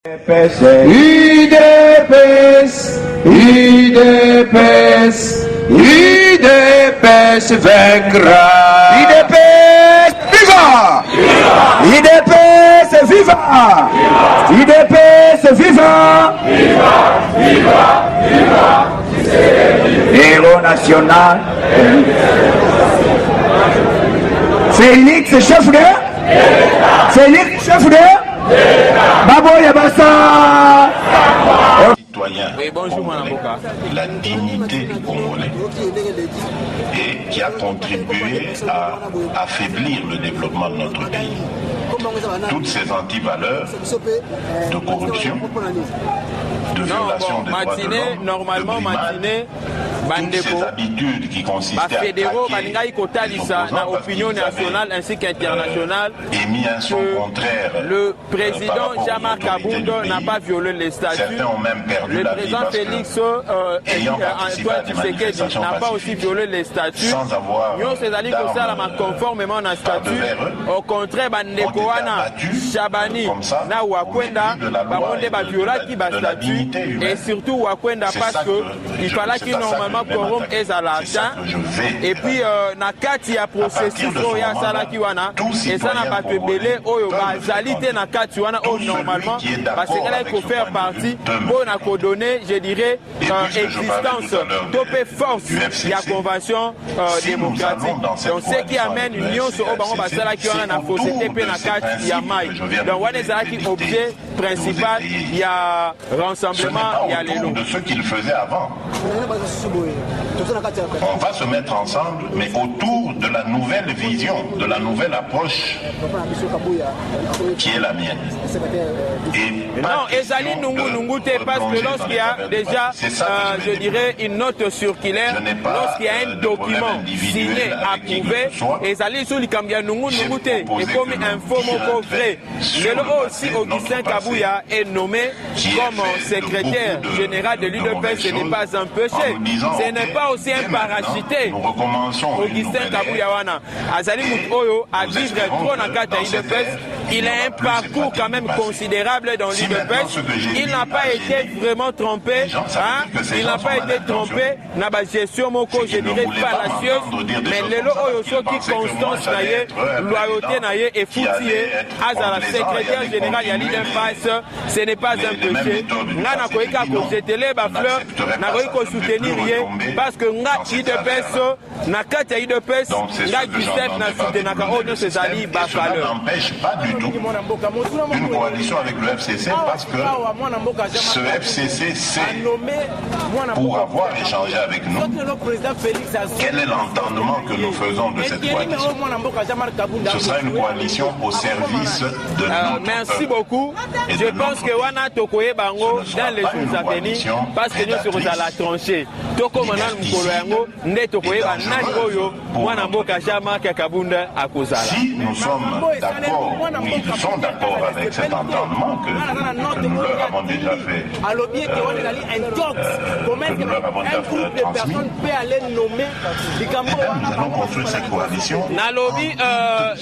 UDPS vaincra. UDPS viva! UDPS viva! UDPS viva! Héros national. Félix chef de? Félix chef de? Babo Yabassa. Oui, bonjour, la dignité du Congolais et qui a contribué à affaiblir le développement de notre pays. Toutes ces antivaleurs de corruption, de violation des droits de l'homme, normalement, de brimade, toutes ces habitudes qui consistaient à attaquer l'opinion nationale ainsi qu'internationale, et mis un son contraire. Le président Jean-Marc Kabund n'a pas violé les statuts. Certains ont même perdu le la vie président Félix Antoine Tshisekedi n'a pas aussi violé les statuts. Sans avoir conformément à statut. Au contraire, Bandekoana, Chabani, na Wakwenda, Baronde Baviola qui bat statut. Et surtout Wakwenda parce qu'il fallait qu'il normalement corrompe Ezalata. Et puis, Nakati a processus Oya Salakiwana. Et ça n'a pas fait belé Oyo Bazalité Nakati Wana normalement. Parce qu'il faut faire partie pour donner, je dirais, existence, topé force de la convention démocratique. Donc, ce qui amène une union sur Obango Basala qui a un fossé TP Nakati Yamai. Donc, on est là qui objet principal, il y a rassemblement, il y a les lots. De ce qu'il faisait avant. On va se mettre ensemble, mais autour de la nouvelle vision, de la nouvelle approche qui est la mienne. Non, Ezali Nungute, parce que lorsqu'il y a déjà, je dirais, une note circulaire, lorsqu'il y a un document signé, approuvé, Ezali Soulikambia Nungute est comme un faux mot vrai. Le aussi Augustin Kabouya est nommé comme secrétaire général de l'UDPS, ce n'est pas un péché. Ce n'est pas aussi un parachité. Augustin Kabouya Azali Moutoyo a vivre trop dans la UDPS. Il a un parcours quand même considérable dans l'UDPS. Il n'a pas été vraiment trompé. Il n'a pas été trompé dans la gestion moko, je dirais, fallacieuse. Mais le lot qui constance loyauté et foutier à la secrétaire générale de l'UDPS, ce n'est pas un péché. Nana koika ko jetele ba fleur, na koika soutenir parce que nga UDPS na kati ya UDPS nga Giuseppe na soutenaka oyo ses alliés ba valeur. N'empêche pas du tout une coalition avec le FCC parce que ce FCC sait, pour avoir échangé avec nous, quel est l'entendement que nous faisons de cette coalition. Ce sera une coalition au service de notre merci beaucoup. Je pense que Wana Tokoye Bango dans les jours à venir parce que nous serons à la tranchée. Toko Manan Mkoloyango, ne Tokoye Banan Oyo, Wana Mboka Jean-Marc Kabund à Kozala. Si nous sommes d'accord, oui, nous sommes d'accord avec cet entendement que nous leur avons déjà fait. Que nous leur avons déjà transmis. Nous allons construire cette coalition. Nalobi,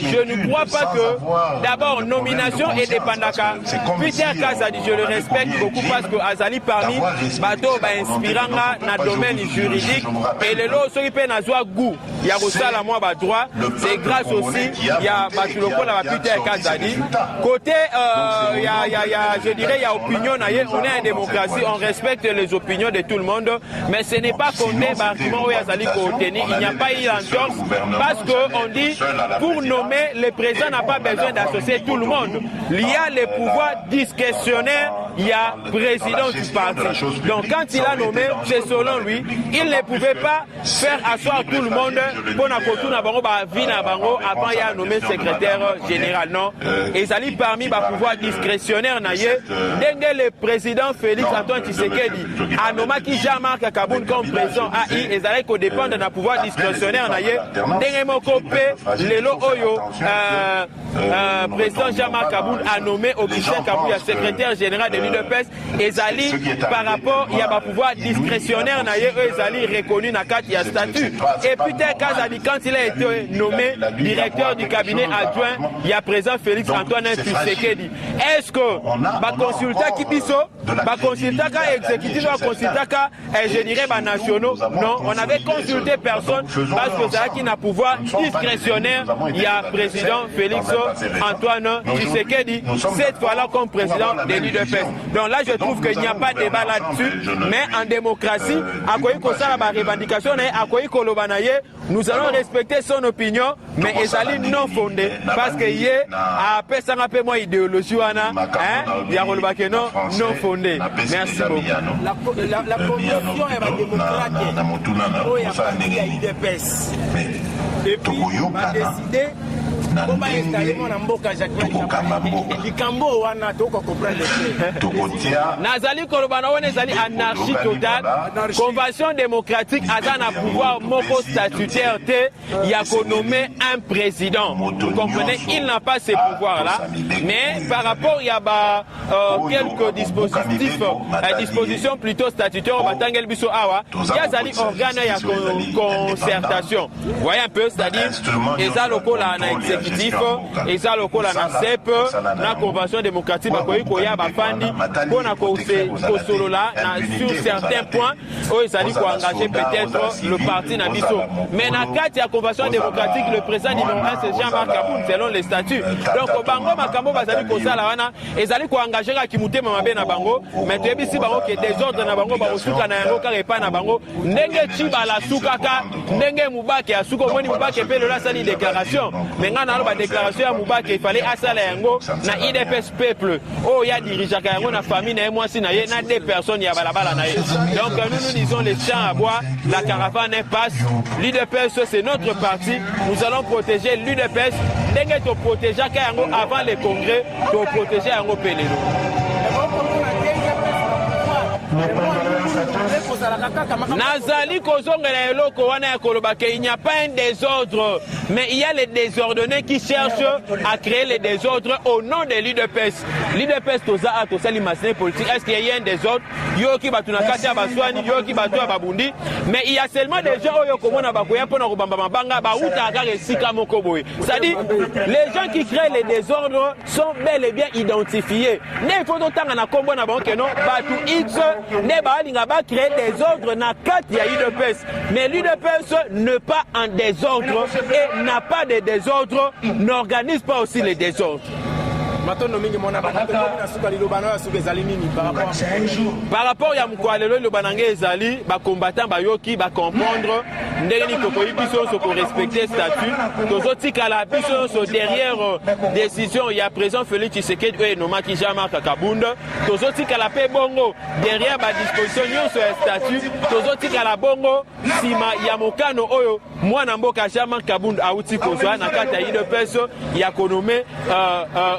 je ne crois pas que d'abord nomination et dépendaka. Peter Kazadi, je le respecte beaucoup parce que Azali parmi bateau inspirant dans le domaine juridique et le lot qui peut n'avoir goût. Il y a aussi la moi droit. C'est grâce aussi il y a Batuloko la Peter Kazadi. Côté je dirais il y a opinion, on est en démocratie, on respecte les opinions de tout le monde, mais ce n'est pas qu'on est bâtiment où Azali Koteni, il n'y a pas eu d'entorse parce qu'on dit pour nommer le président n'a pas besoin d'associer tout le monde. Il y a les pouvoirs discrétionnaires, il y a président du parti. Donc quand il a nommé, c'est selon lui, il ne pouvait pas faire asseoir tout le monde pour Nakotouna Bango, Vina Bango, avant il a nommé secrétaire général. Non, et Zali parmi les pouvoirs discrétionnaires, Dengue que le président Félix Antoine Tshisekedi a nommé Jean-Marc Kabound comme président AI et ça dépend d'un pouvoir discrétionnaire naie ndenge pe lelo oyo président Jean-Marc Kabound a nommé Augustin Kabouya secrétaire général de l'UDPS et zali par rapport il y a un pouvoir discrétionnaire naie ezali reconnu na carte ya statut et puis quand il a été nommé directeur du cabinet adjoint il y a président Félix Antoine Tshisekedi est-ce que ba consulta qui biso ba consulta ka exécutif ba consulta ka je dirais ba nationaux non on avait consulté personne parce que ça qui n'a pouvoir discrétionnaire il y a président Félix Antoine Tshisekedi cette fois-là comme président de l'UDPS. Donc là je trouve qu'il n'y a pas de débat là-dessus mais en démocratie à quoi il ça la revendication à quoi il nous allons respecter son opinion mais ezali non fondé parce que y a personne un peu moins idéologie wana il y a non fondé. Merci beaucoup. La commission est démocratique oh, il y a pas de l'UDPS et puis on a décidé comment installer mon mboka likambo wana toko comprendre nazali kolobana wana ezali anarchie totale convention démocratique azana pouvoir moko statutaire te ya nommer un président vous comprenez il n'a pas ces pouvoirs là mais par rapport il y a quelques dispositions plutôt statutaires batangel biso awa yazali organe ya concertation voyez un peu c'est-à-dire eza lokola na exécutif et ça le la CEP la convention démocratique bakoyi koya bafandi pona ko solola sur certains points où ils allaient engager peut-être le parti na biso mais na carte ya convention démocratique le président numéro 1 c'est Jean-Marc Kabound selon les statuts donc bango makambo bazali ko sala wana ezali ko engager ka kimutema mabe na bango mais tebisi bango ke désordre na bango ba osuka na yango ka repa na bango ndenge chiba la sukaka ndenge mubake asuka moni mubake pe le la sali déclaration mais ngana ba déclaration ya mubake il fallait asala yango na IDPS peuple oh ya dirigeaka yango na famille na moi si na ye na deux personnes ya balabala na ye donc nous disons les champs à bois la caravane passe l'UDPS c'est notre parti nous allons protéger l'UDPS ndenge to protéger yango avant le congrès to protéger yango pelelo Nazali kozongela eloko wana ya kolobake il n'y a pas un désordre mais il y a les désordonnés qui cherchent à créer les désordres au nom de l'UDPS. L'UDPS toza a tosali masine politique est-ce qu'il y a un désordre yo ki batu na kati ya baswani yo ki batu ya babundi mais il y a seulement des gens oyo komona bakoya pona kobamba mabanga ba uta ka resika moko boye c'est-à-dire les gens qui créent les désordres sont bel et bien identifiés ne faut tanga na kombo na bango que non batu X ne balinga ba créer des ordres na kati ya UDPS mais l'UDPS ne pas en désordre et n'a pas de désordre n'organise pas aussi les désordres. Par rapport à Moukwalelo, le banangé ezali, ba combattant bayoki, ba comprendre, ndeni kokoyi biso so ko respecter statut, tozoti kala biso so derrière décision, il y a présent Félix Tshisekedi et nomaki Jean-Marc Kabound, tozoti kala pe bongo derrière ba disposition nyonso ya statut, tozoti kala bongo sima ya mokano oyo mwana mboka Jean-Marc Kabound auti kozwa na kata ya UDPS ya konomé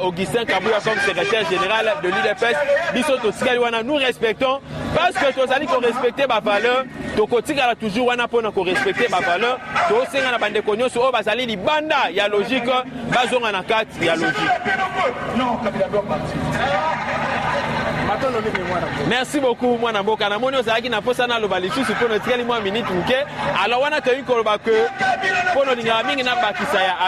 Augustin Kabouya comme secrétaire général de l'UDPS. Biso totikali wana nous respectons parce que tozali ko respecter ba valeur, tokotikala toujours wana pona ko respecter ba valeur, tosenga na bande konyoso o bazali libanda ya logique, bazonga na kati ya logique. Merci beaucoup mwana mboka na moni ozalaki na posa na loba lisusu po notikali mwa minute muke alors wana ke koloba ke pono linga mingi na bakisa ya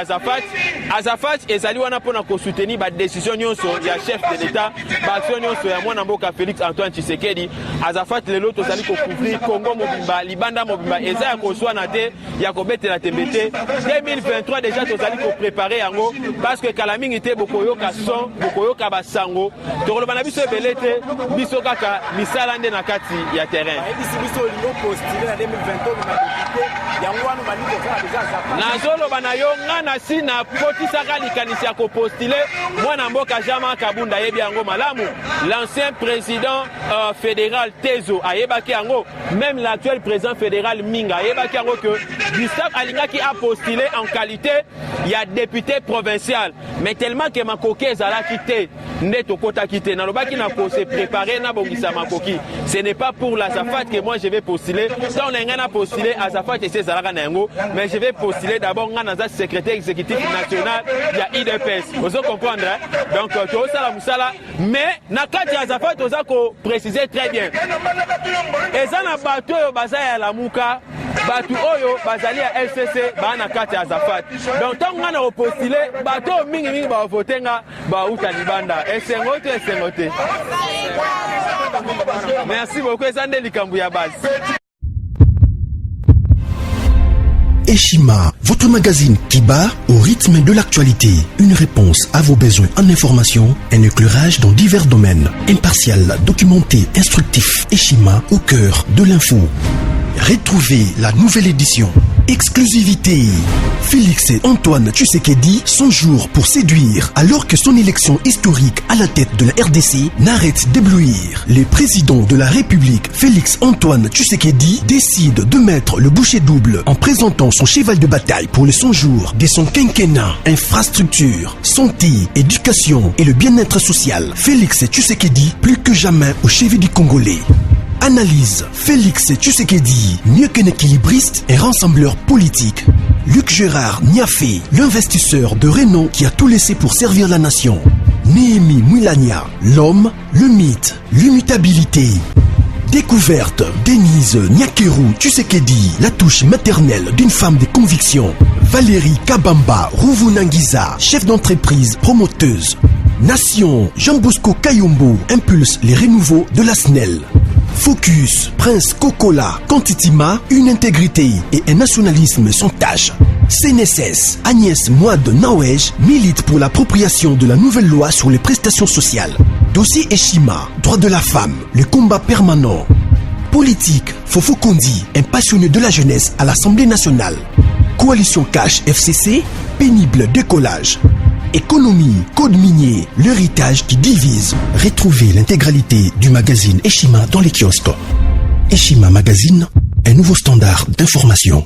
Azafat ezali wana pona ko soutenir ba décision nyonso ya chef de l'état ba action nyonso ya mwana mboka Félix Antoine Tshisekedi Azafat lelo tozali ko couvrir Congo mobimba libanda mobimba eza ya ko swana te ya ko betela tembete 2023 déjà tozali ko préparer yango parce que kala mingi te bokoyoka son bokoyoka basango tokoloba na biso belete biso kaka misala nde na kati ya terrain biso lingo postuler na 2022 yango wana bali ko fera déjà nazoloba na yo ngana si na potisaka likanisi ya ko postuler mwana mboka Jean-Marc Kabound ayebi yango malamu l'ancien président fédéral Tezo ayebaki yango même l'actuel président fédéral Minga ayebaki yango que Gustave Alinga qui a postulé en qualité, il y a député provincial. Mais tellement que Makoki est à quitté, Neto Kota quitté, Nalobaki n'a pas se préparer, n'a pas Makoki. Ce n'est pas pour la Zafat que moi je vais postuler. Ça, on a postulé à Zafat et c'est Zalaka Nengo, mais je vais postuler d'abord Nganaza, secrétaire exécutif national, il y a IDPS. Vous comprenez? Donc, tu as ça la Moussala, mais Nakati Zafat, tu as précisé très bien. Et ça n'a pas tout à la Mouka. Batu oyo bazali à LCC bana kati ya Zafat. Donc tant qu'on a postulé bato mingi ba votenga ba uta libanda esengote. Merci beaucoup Zande likambu ya base. Eshima, votre magazine qui bat au rythme de l'actualité. Une réponse à vos besoins en information, un éclairage dans divers domaines. Impartial, documenté, instructif. Eshima au cœur de l'info. Retrouvez la nouvelle édition. Exclusivité. Félix Antoine Tshisekedi, son jour pour séduire, alors que son élection historique à la tête de la RDC n'arrête d'éblouir. Le président de la République, Félix Antoine Tshisekedi, décide de mettre le bouchée double en présentant son cheval de bataille pour le 100 jours de son quinquennat. Infrastructure, santé, éducation et le bien-être social. Félix Tshisekedi, plus que jamais au chevet du Congolais. Analyse. Félix Tshisekedi, mieux qu'un équilibriste, un rassembleur politique. Luc Gérard Niafé, l'investisseur de renom qui a tout laissé pour servir la nation. Néhémie Moulania, l'homme, le mythe, l'immutabilité. Découverte. Denise Nyakeru Tshisekedi, la touche maternelle d'une femme de conviction. Valérie Kabamba Rouvounangiza, chef d'entreprise promoteuse. Nation. Jean Bosco Kayombo impulse les renouveaux de la SNEL. Focus, Prince Kokola, Kantitima, une intégrité et un nationalisme sans tâche. CNSS, Agnès Mouad Nawej milite pour l'appropriation de la nouvelle loi sur les prestations sociales. Dossier Eshima, droit de la femme, le combat permanent. Politique, Fofo Kondi, un passionné de la jeunesse à l'Assemblée nationale. Coalition Cash FCC, pénible décollage. Économie, code minier, l'héritage qui divise. Retrouvez l'intégralité du magazine Eshima dans les kiosques. Eshima Magazine, un nouveau standard d'information.